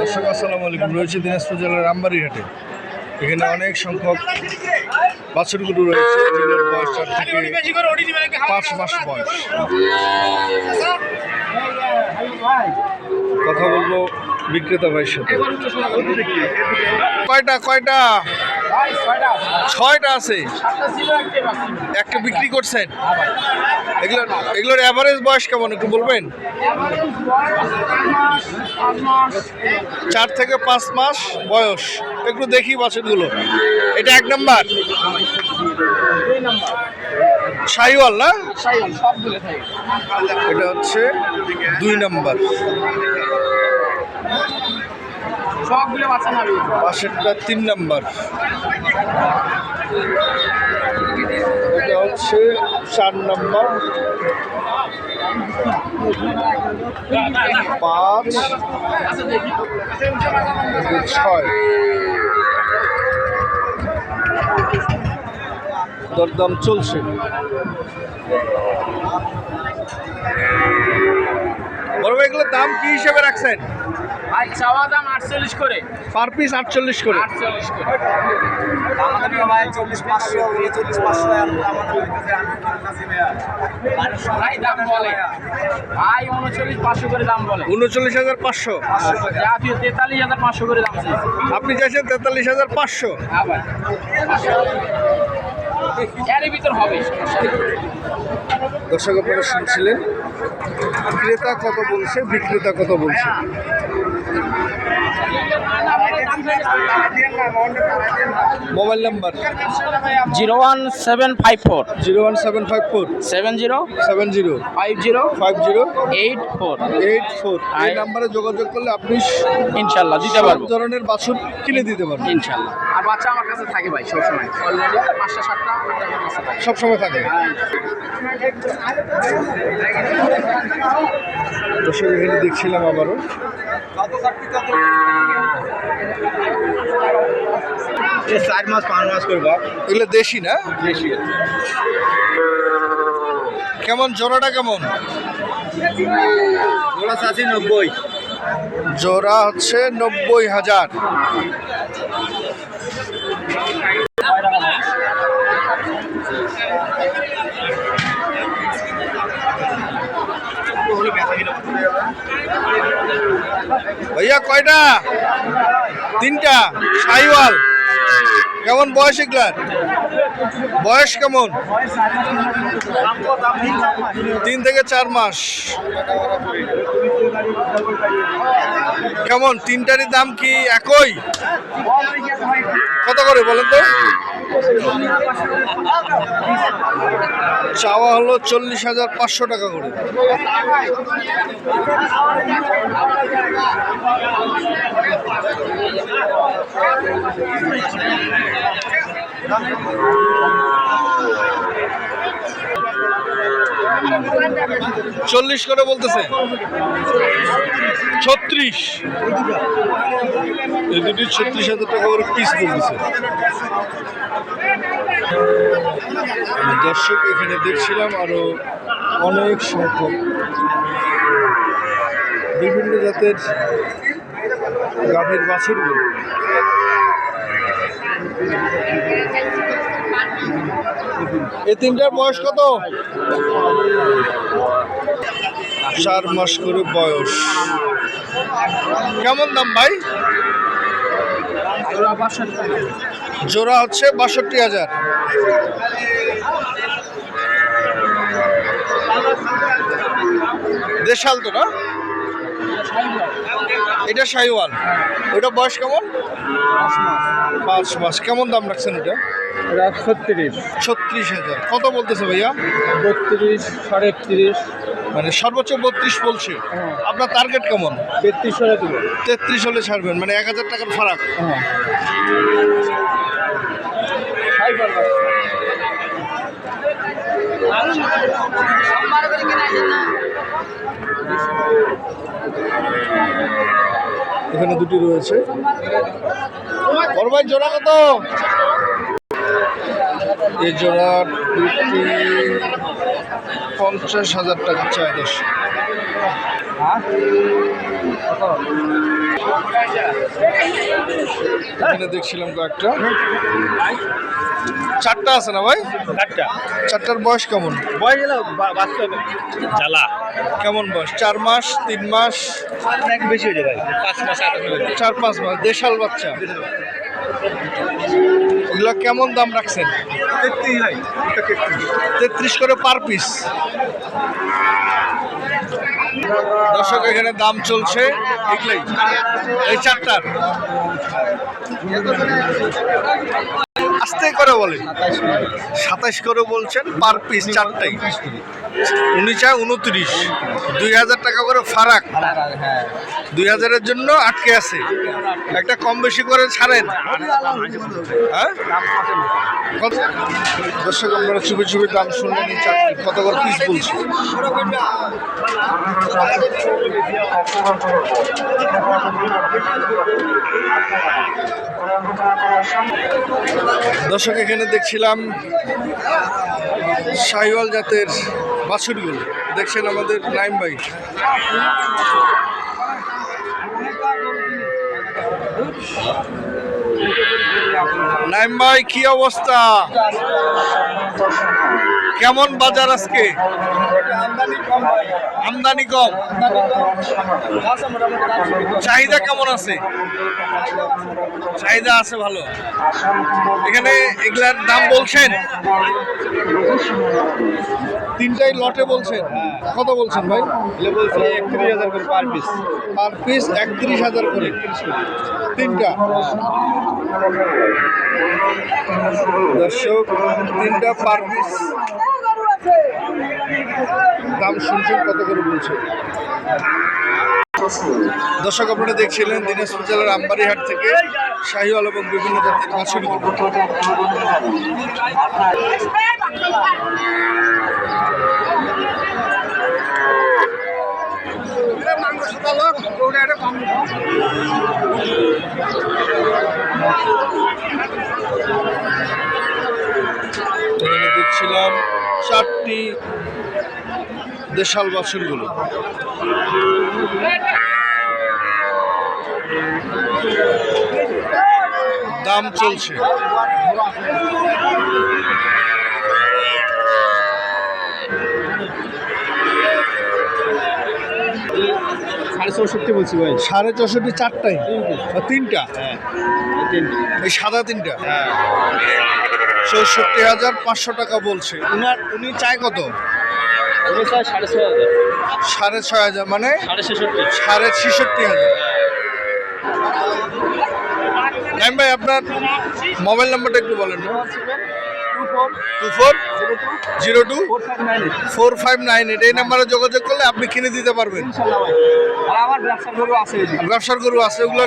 দর্শক আসসালামু আলাইকুম। রয়েছে দিনাজপুর জেলার রামবাড়ি হাটে। এখানে অনেক সংখ্যক বাছুরগুলো রয়েছে, যেগুলোর বয়স 4 থেকে 5 মাস বয়স। কথা বলবো বিক্রেতা ভাইয়ের সাথে। কয়টা 6টা আছে, একটা বিক্রি করছেন। এগুলোর অ্যাভারেজ বয়স কেমন একটু বলবেন? 4 থেকে 5 মাস বয়স। একটু দেখি বাছুরগুলো। এটা 1 নাম্বার শাহিওয়াল না? এটা হচ্ছে 2 নাম্বার। পাশেরটা 3 নাম্বার। এটা হচ্ছে 4 নাম্বার, 5, 6। দরদাম চলছে। বড় ভাই, এগুলোর দাম কি হিসেবে রাখছেন? ভাই চাওয়া দাম 48 করে, পার পিস 48 করে। 48 করে। ভাই 40-500 40-500 ভাই দাম বলে, ভাই 39,500 করে দাম বলে। 39,500। জাতীয় 43,500 করে দাম চাইছে। আপনি চাইছেন 43,500। হ্যাঁ ভাই, এর ভিতর হবে। দর্শক আপনারা শুনছিলেন, ক্রেতা কত বলছে, বিক্রেতা কত বলছে। Mobile number 01754 01754 70 70 50 50 84। 84। এই নাম্বারে যোগাযোগ করলে আপনি ইনশাআল্লাহ দিতে পারবো। সব ধরনের বাছুর কিনে দিতে পারবেন ইনশাআল্লাহ। আর বাচ্চা আমার কাছে থাকে ভাই সব সময়, অলরেডি 5টা 7টা সব সময় থাকে। দর্শক এখানে দেখছিলাম আবারও ये 4 मास 5 मास করবা। এগুলো দেশি না? দেশি। কেমন জোড়াটা কেমন? ওলা চাচি 90। জোড়া হচ্ছে 90,000। ভাইয়া কয়টা? 3টা শাহিওয়াল। কেমন বয়স এগুলার? বয়স কেমন? 3 থেকে 4 মাস। কেমন 3টারই দাম কি একই? কত করে বলেন তো? চাওয়া হলো 40,500 টাকা করে। চল্লিশ করে বলতেছে। 36। এই দুটি 36,000 টাকা করে পিস বলতেছে। দর্শক এখানে দেখছিলাম আরো অনেক সংখ্যক বিভিন্ন জাতের গাভীর বাছুরগুলো। এই 3টার বয়স কত? 4 মাস করে বয়স। কেমন দাম ভাই? জোড়া হচ্ছে 62,000। দেশাল তো না? এটা শাহিওয়াল। ওটা বয়স কেমন? 5 মাস। কেমন দাম রাখছেন এটা? 36,000। কত বলতেছে ভাইয়া? 32, 31.5। মানে সর্বোচ্চ 32 বলছে। আপনার টার্গেট কেমন? 33 হলে দেব। 33 হলে ছাড়বেন, মানে 1,000 টাকার ফারাক। এখানে দুটি রয়েছে। বড় ভাই জোড়া কত? এই জোড়া দুটি 50,000 টাকা চাই। এখানে দেখছিলাম কয়েকটা, চারটা আছে না ভাই? চারটার বয়স কেমন? বয়স এলো বাচ্চা জ্বালা কেমন বয়স? 4 মাস, 3 মাস, একটু বেশি হয়ে যায় ভাই, 5 মাস 8 মাস 4-5 মাস, দেশাল বাচ্চা। এগুলো কেমন দাম রাখছেন? 33 ভাই, 33 করে পার পিস। দর্শক এখানে দাম চলছে এগুলাই, এই চারটার আস্তে করে বলে 27 করে বলছেন পার পিস চারটাই। উনি চায় 29, 2000 টাকা করে ফারাক। 2000-এর জন্য আটকে আছে, একটা কম বেশি করে ছাড়েন। হ্যাঁ দর্শক আমরা চুপি চুপি দাম শুনলেন, এই চারটি কত করে পিস বলছি। দর্শক এখানে দেখছিলাম শাহিওয়াল জাতের বাছুরগুলো, দেখছেন আমাদের নাইম ভাই। নাইম ভাই কি অবস্থা, কেমন বাজার আজকে? আমদানি কম, চাহিদা কেমন আছে? চাহিদা আছে ভালো। এখানে এগুলার দাম বলছেন? তিনটাই লটে বলছেন? কত বলছেন ভাই? বলছি 31,000 করে পার পিস। পার পিস 31,000 করে তিনটা। দর্শক তিনটা পার পিস দাম শুনছেন কত করে বলছেন। দর্শক আপনারা দেখছিলেন দিনাজপুর জেলার আমবাড়িহাট থেকে শাহিওয়াল এবং বিভিন্ন জাতের বাছুরগুলো। এখানে দেখছিলাম চারটি দেশাল বাছুরগুলো। দাম চলছে। সাড়ে 64 বলছি ভাই। 64.5 চারটাই, তিনটা এই সাদা তিনটা। 64,500 টাকা বলছে। উনি চায় কত? উনি চাই 6,500। 6,500 মানে 66,500। 66,500। নাইম ভাই আপনার মোবাইল নাম্বারটা একটু বলেন। 24024598 এই নাম্বারে যোগাযোগ করলে আপনি কিনে দিতে পারবেন। আমার ব্যবসার গরু আছে, ব্যবসার গরু আছে ওগুলো